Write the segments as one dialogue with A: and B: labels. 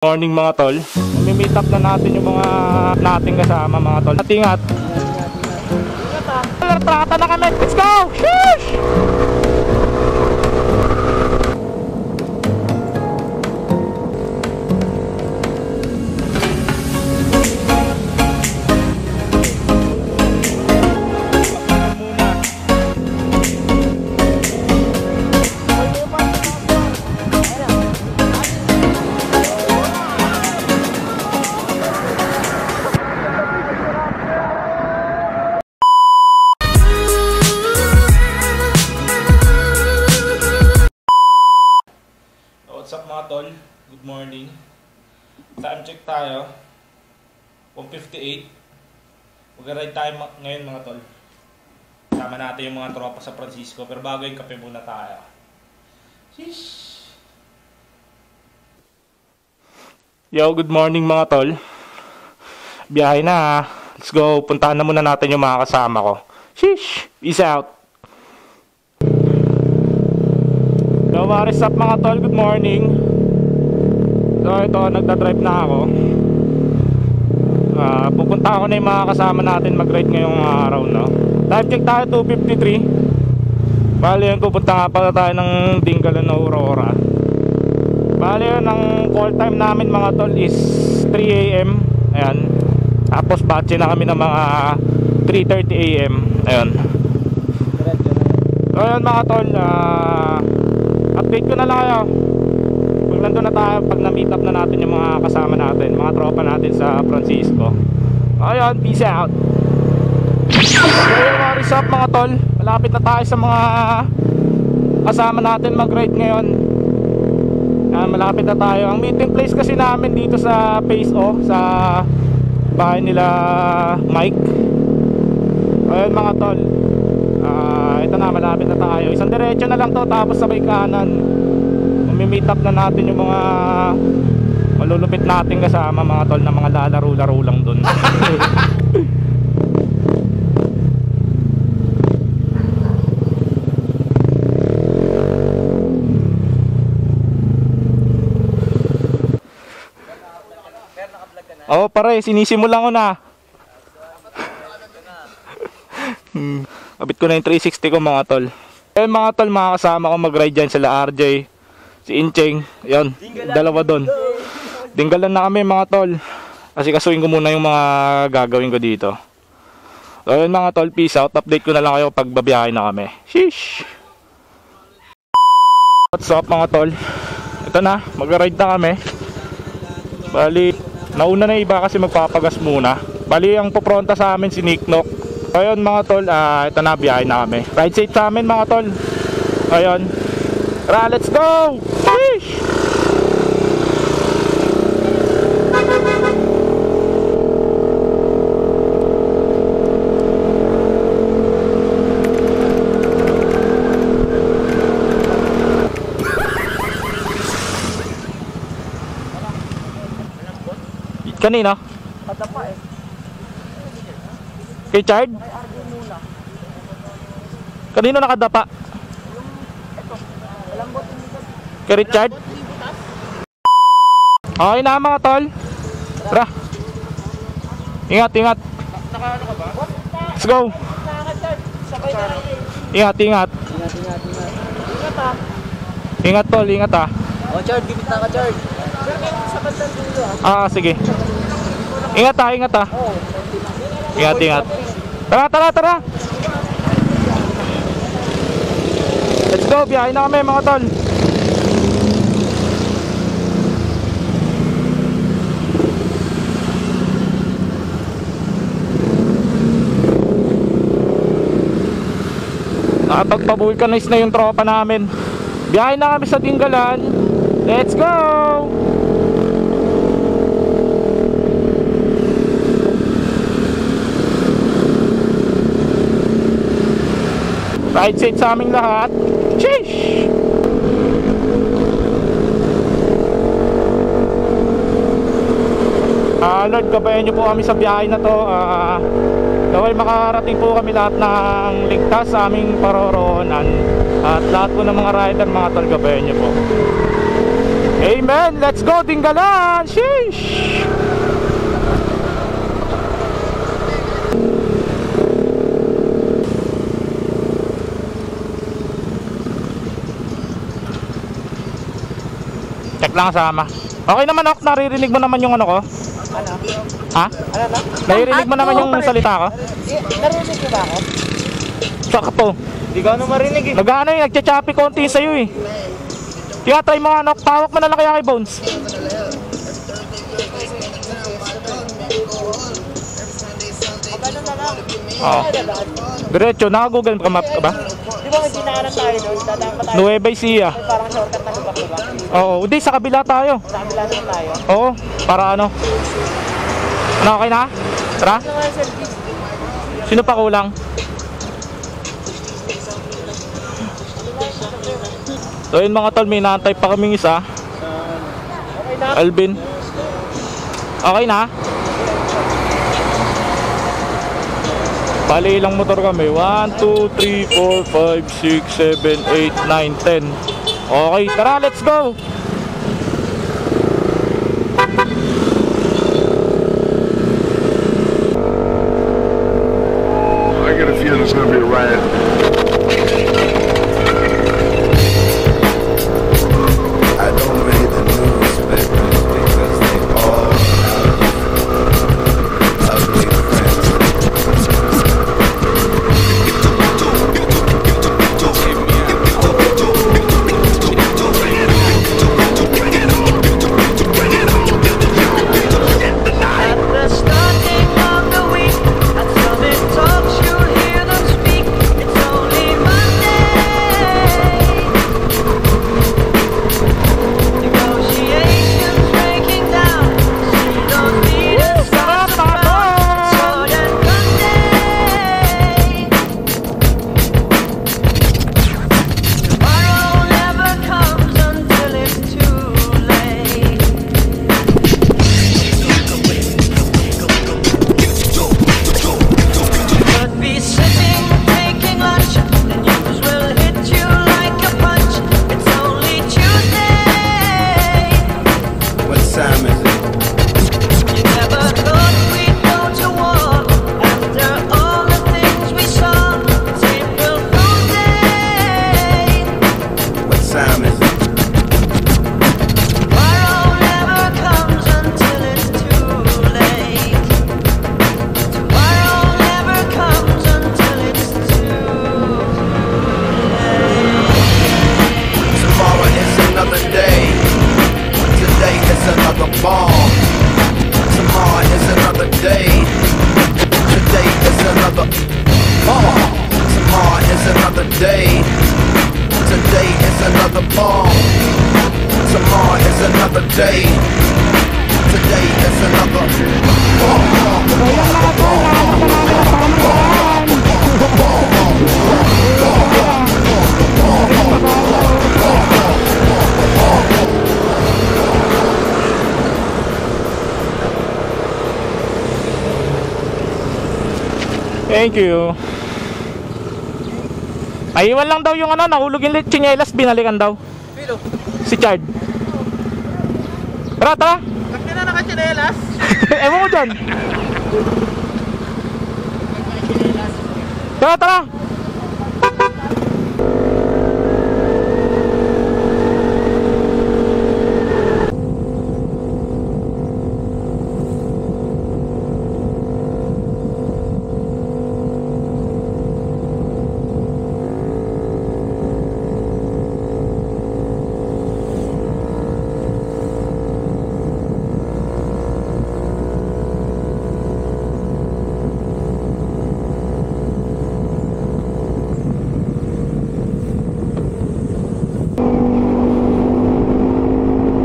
A: Morning mga tol. Meet up na natin yung mga nating kasama mga tol. Ingat. Trata na kami. Let's go! Sheesh! What's up mga tol? Good morning. Time check tayo. 1:58. Mag-ride tayo ngayon mga tol. Sama natin yung mga tropa sa Francisco. Pero bago yung kape muna tayo. Sheesh. Yo, good morning mga tol. Biyahe na. Let's go. Puntahan na muna natin yung mga kasama ko. Sheesh. Peace out. So what is up mga tol, good morning. So ito, nagdadrive na ako. Pupunta ako na yung mga kasama natin mag-ride ngayong araw, no? Time check tayo 2:53. Bali yun, pupunta nga pala tayo ng Dingalan na Aurora. Bali yun, ang call time namin mga tol is 3 AM. Ayan. Tapos batche na kami ng mga 3:30 AM. Ayan. So ayan mga tol, update ko na lang kayo pag nandun na tayo, pag na-meet up na natin yung mga kasama natin, mga tropa natin sa Francisco. Ayun, peace out. So what is up mga tol, malapit na tayo sa mga kasama natin mag-ride ngayon. Malapit na tayo. Ang meeting place kasi namin dito sa Phase O, sa bahay nila Mike. Ayun mga tol, ito na, malapit na tayo. Isang diretso na lang to, tapos sabay kanan. Meet up na natin yung mga malulupit natin kasama mga tol, na mga lalaro-laro lang dun. Oo pare, sinisimulan ko na. Kabit ko na yung 360 ko mga tol. Ayun mga tol, mga kasama ko mag-ride dyan sila RJ, si Incheng, yun, dalawa doon. Dinggalan na kami mga tol. Kasi kasuin ko muna yung mga gagawin ko dito. So yun mga tol, peace out. Update ko na lang kayo pag babiyahe na kami. Sheesh. What's up mga tol? Ito na, mag-ride na kami. Bali, nauna na iba kasi magpapagas muna. Bali, ang pupronta sa amin si Nick Nock. Ayun mga tol, ito na, biyahe na kami. Ride safe sa amin mga tol. Ayun. Tara, let's go! Sheesh! Kanina?
B: Kadapa eh.
A: Kay Chard? Kanino nakadapa?
B: Ito, malambot yung likod.
A: Kay Richard? Okay na mga tol. Tara. Ingat, ingat.
B: Naka-ano ka ba?
A: Let's go.
B: Sabay na lang eh.
A: Ingat, ingat.
B: Ingat. Ingat ah.
A: Ingat tol, ingat ah.
B: Oh, Chard, gimit na ka, Chard. Sa bandang dulo ah.
A: Sige. Ingat ah, ingat ah.
B: Oo.
A: Ingat, ingat. Tara, tara, tara. Let's go, biyahe na kami mga tol. Nakapagpabulkanize na yung tropa namin. Biyahe na kami sa Dingalan. Let's go! Ride safe sa aming lahat. Sheesh! Lord, gabayan nyo po kami sa biyahe na to. Naway makarating po kami lahat ng ligtas sa aming paroroonan. At lahat po ng mga rider, mga tol, gabayan nyo po. Amen! Let's go, Dinggalan! Sheesh! Check lang kasama. Okay naman, Ok. Naririnig mo naman yung ano ko?
B: Ano?
A: Ha?
B: Ano na?
A: Naririnig mo naman yung salita ko?
B: Narinig mo ba ako?
A: Sakto.
B: Hindi ko ano marinig eh.
A: Nag-ano yung nagcha-choppy konti sa'yo eh. Kaya try mo nga, Nok. Pawak mo na lang kaya kay Bones.
B: Ganun na lang.
A: Oo. Diretso, naka-google ka map ka ba?
B: Di ba may dinaanan tayo doon? Dadaan pa tayo.
A: Nueva Ecija.
B: May parang shortcut na lubak, diba?
A: Oo, hindi, sa kabila tayo.
B: Sa kabila naman tayo.
A: Oo, para ano. Ano, okay na? Tara?
B: Ano nga yung service?
A: Sino pa kulang? So yun mga tol, may naantay pa kaming isa.
B: Okay na?
A: Alvin. Okay na? Bali ilang motor kami? 1, 2, 3, 4, 5, 6, 7, 8, 9, 10. Okay, tara, let's go!
C: I get a feeling it's gonna be a riot.
D: I don't read the newspapers because they all have ugly friends.
E: At the starting of the week, at summit talks you'll hear them speak. It's only Monday. Negotiations breaking down. See those leaders start to frown. Sword and gun day. Tomorrow never comes until it's too late. Could be sitting, taking lunch, the news will hit you like a punch. It's only Tuesday.
D: What time is it?
E: You never thought we'd go to war after all the things we saw. It's April Fool's Day.
D: What time is it?
E: Tomorrow never comes until it's too late. Tomorrow never comes until it's too late.
D: Tomorrow is another day. Today is another bomb. Tomorrow is another day. Today is another bomb. Tomorrow is another day. Today is another bomb. Tomorrow is another day. Today is another
A: Thank you. Naiwan lang daw yung ano, nahulog yung tsinelas, binalikan daw.
B: Pilo.
A: Si Chard. Tara, tara.
B: Ba't ka na nakachinelas?
A: Ewan mo dyan. Tara, tara.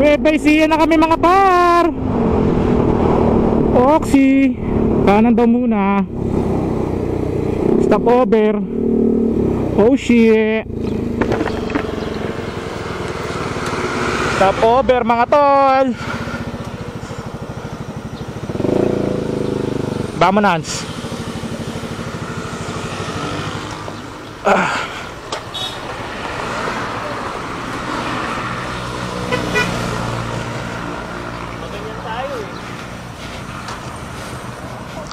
A: Nueva Ecija na kami mga par. Oxy. Kanan daw muna. Stop over. Oh shit. Stop over mga tol. Vamos Nans.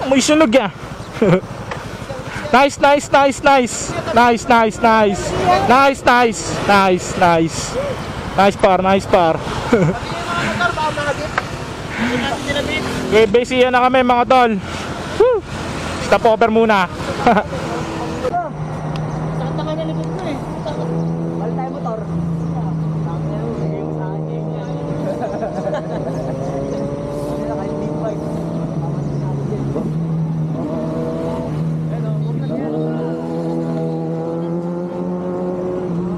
A: May sunog yan. Nice. Nice par. Okay, busy na kami mga tol. Woo! Stop over muna.
B: Sakta ka na likod ko eh. Balik tayo motor.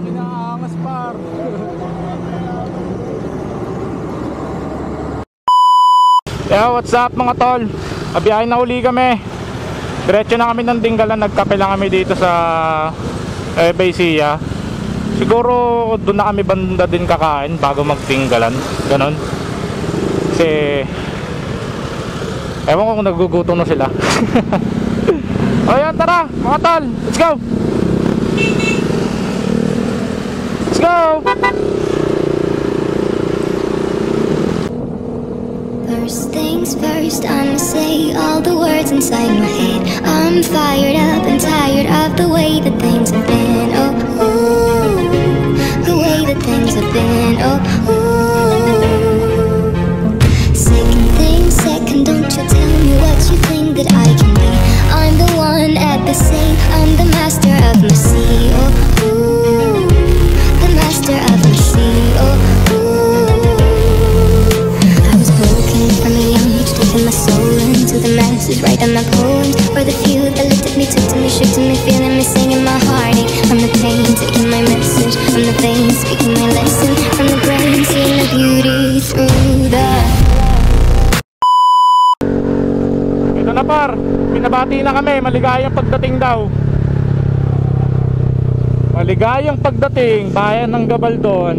A: Inaangas par. Yeah, what's up mga tol? Abiyahin na uli kami. Diretso na kami ng Dinggalan. Nagkape lang kami dito sa Baysia. Siguro doon na kami banda din kakain bago magtinggalan. Ganon. Kasi ewan ko kung nagugutom na sila. O yan, tara mga tol. Let's go.
F: First things first, I'ma say all the words inside my head. I'm fired up and tired of the way that things have been. Oh, ooh, the way that things have been. Oh, ooh. Second thing second, don't you tell me what you think that I can be. I'm the one at the same, I'm the master of my sea. Oh, ooh, the master of my sea. Oh, from a young age, taking my soul into the masses, writing my poems for the few that looked at me, took to me, shook to me, feeling me, singing my heartache. From the pain, taking my message from the veins, speaking my lesson from the brain, seeing the beauty through the.
A: Ito na par, pinabati na kami. Maligayang pagdating daw. Maligayang pagdating, bayan ng Gabaldon.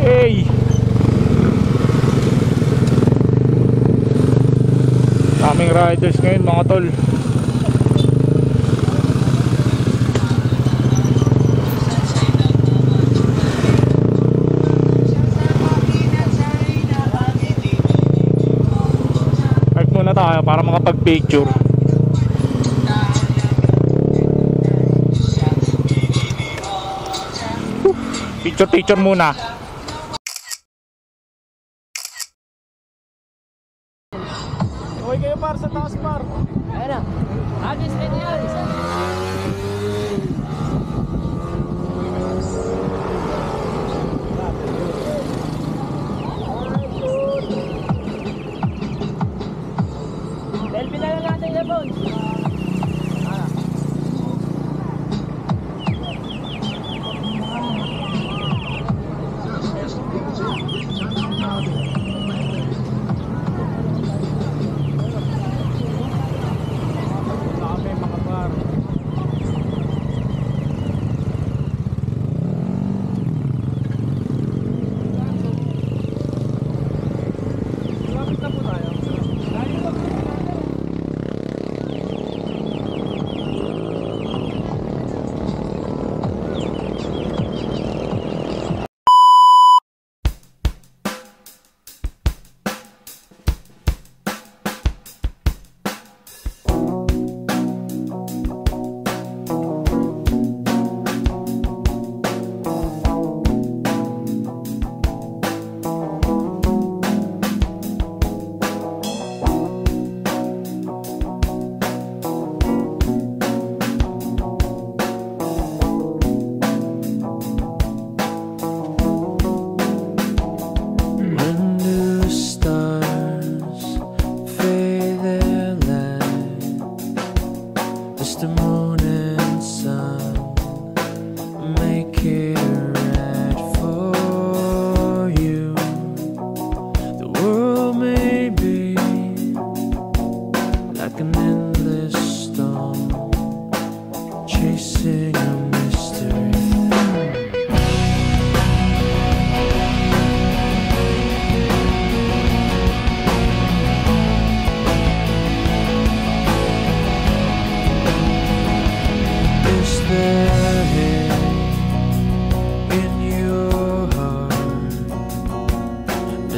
A: Hey! Daming riders ngayon mga tol. Park muna tayo para makapag-picture. Picture muna. Okay kayo par sa taas par.
B: Ayan na. Agis kayo yan. Selfie na lang natin yung phone.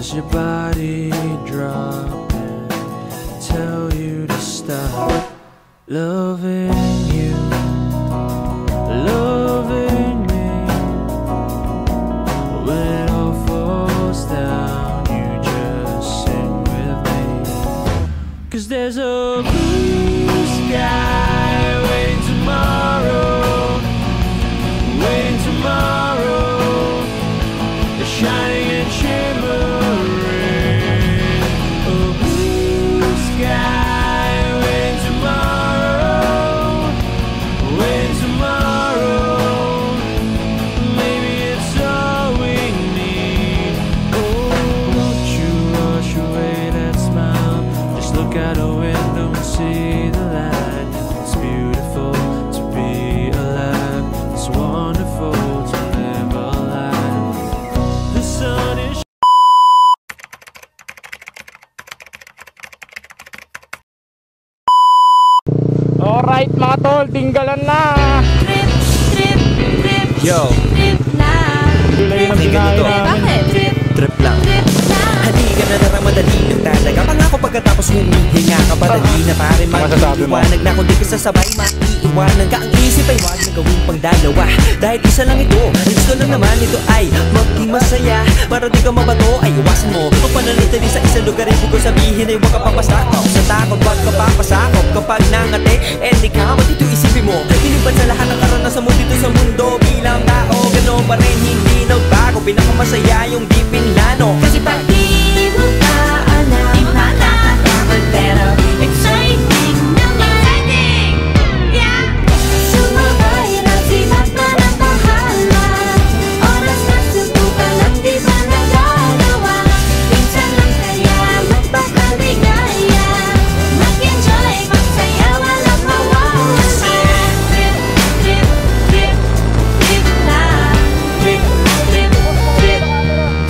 G: does your body drop and tell you to stop loving you, loving me? When it all falls down, you just sing with me. 'Cause there's a blue sky waiting tomorrow, waiting tomorrow, shining and shimmering. A blue sky waiting tomorrow, waiting tomorrow. Maybe it's all we need. Oh, won't you wash away that smile? Just look out a window and see the light. It's beautiful to be alive. It's wonderful to live a life. The sun is
A: Alright mga tol, tinggalan na.
H: Trip, trip, trip,
G: Yo.
H: trip lang.
A: Tulay ng binahe namin.
H: Bakit? Trip,
G: trip lang.
H: trip lang.
B: Halika na lang madali ng talaga. Pangako pagkatapos humihinga ka pa. Dali na pare
A: Masasabi mo?
B: mag-iwanag na. Kung di ka sasabay maiiwanan ka. Ang isip ay wag na gawin pang dalawa. Dahil isa lang ito. Ang gusto lang naman ito ay maging masaya. Para di ka mabato ay iwasan mo. Kung pananatili sa isang lugar ay ko sabihin ay huwag ka papasakop. Sa takot wag ka papasakop. Kapag nangate eh di ka dito isipin mo. Tiniban sa lahat ng karanasan mo dito sa mundo. Bilang tao gano'n pa rin hindi nagbago. Pinakamasaya yung di pinlano. Kasi pag
H: Di mo pa alam, nakakatakot pero exciting naman. Yeah! Sumabay lang si Batman ang bahala. Oras na subukan ang di ba nagagawa. Minsan lang kaya magpakaligaya. Mag-enjoy, magsaya, walang mawawala. Trip, trip, trip, trip lang. Trip, trip, trip,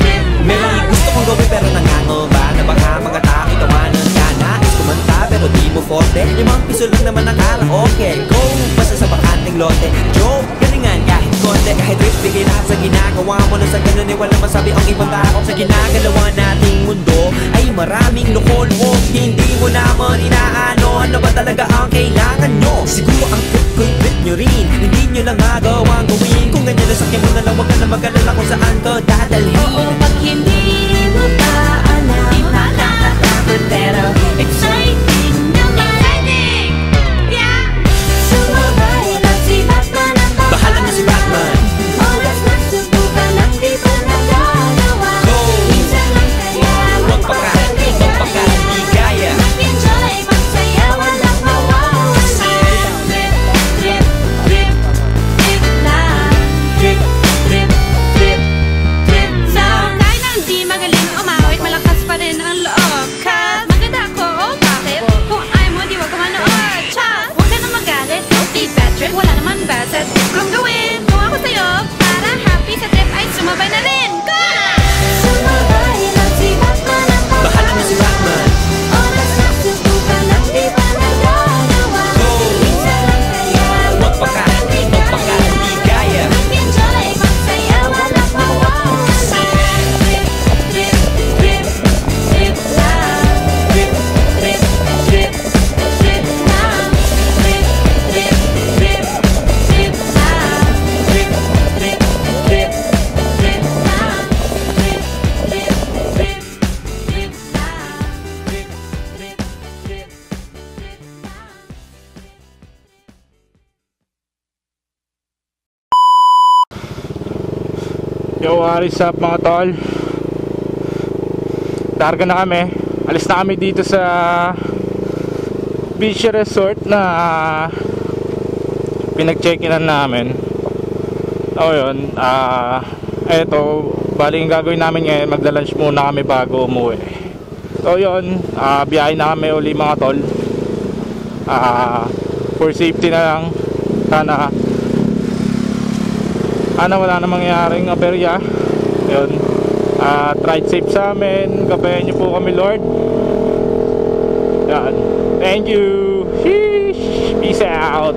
H: trip
B: may
H: lang.
B: gusto kong gawin pero nangangamba na baka mga tao tawanan ka. Nais kumanta pero di mo forte. 5 piso lang naman ang karaoke. Go! Basta sa bakanting lote. Joke! Galingan kahit konti. Kahit trip bigay lahat sa ginagawa mo. Na sa ganun eh walang masabi ang ibang tao. Sa ginagalawa nating mundo ay maraming loko-loko. Hindi mo naman inaano. Ano ba talaga ang kailangan nyo? Siguro ang trip ko'y trip nyo rin. Hindi nyo lang magawang gawin. Kung ganyan nasakyan mo na lang, wag ka na mag-alala kung saan ka dadalhin.
H: Oo, pag hindi mo pa alam, nakakatakot pero exciting naman. Yeah! Sumabay lang si Batman ang
B: Bahala na si Batman.
H: Oras na subukan ang di pa nagagawa.
B: Go!
H: Minsan lang kaya
B: Magpakaligaya.
H: Mag-enjoy, magsaya, walang mawawala. Trip, trip, trip, trip lang. Trip, trip, trip, trip lang. Kahit na hindi magaling umawit, malakas pa rin ang loob. Kat, maganda ako, oh bakit? Kung ayaw mo, di wag ka manood. Cha, huwag ka na magalit, don't be bad trip. Wala naman bad set, kung gawin. Kung ako sa'yo, para happy sa trip ay sumabay na rin. Go! Sumabay lang si Batman ang
B: Bahala na si Batman.
H: Oras na subukan ang di pa nagagawa.
B: Go!
H: Minsan lang kaya
B: Magpakaligaya.
H: mag-enjoy, magsaya, walang mawawala. Trip, trip, trip, trip lang.
B: Trip, trip, trip.
H: Trip lang. Trip, trip, trip, trip lang.
B: Trip, trip, trip.
H: Trip lang. Trip, trip, trip, trip lang.
B: Trip, trip, trip.
A: Yo, what is up mga tol? Targa na kami. Alis na kami dito sa beach resort na pinag-check-inan namin. O yun, eto, bali yung gagawin namin ngayon, magla-lunch muna kami bago umuwi. So yun, biyahe na kami uli mga tol. For safety na lang, sana wala na mangyaring aberya. Yun, ride safe sa amin. Gabayan niyo po kami Lord. Yan, thank you. Sheesh. Peace out.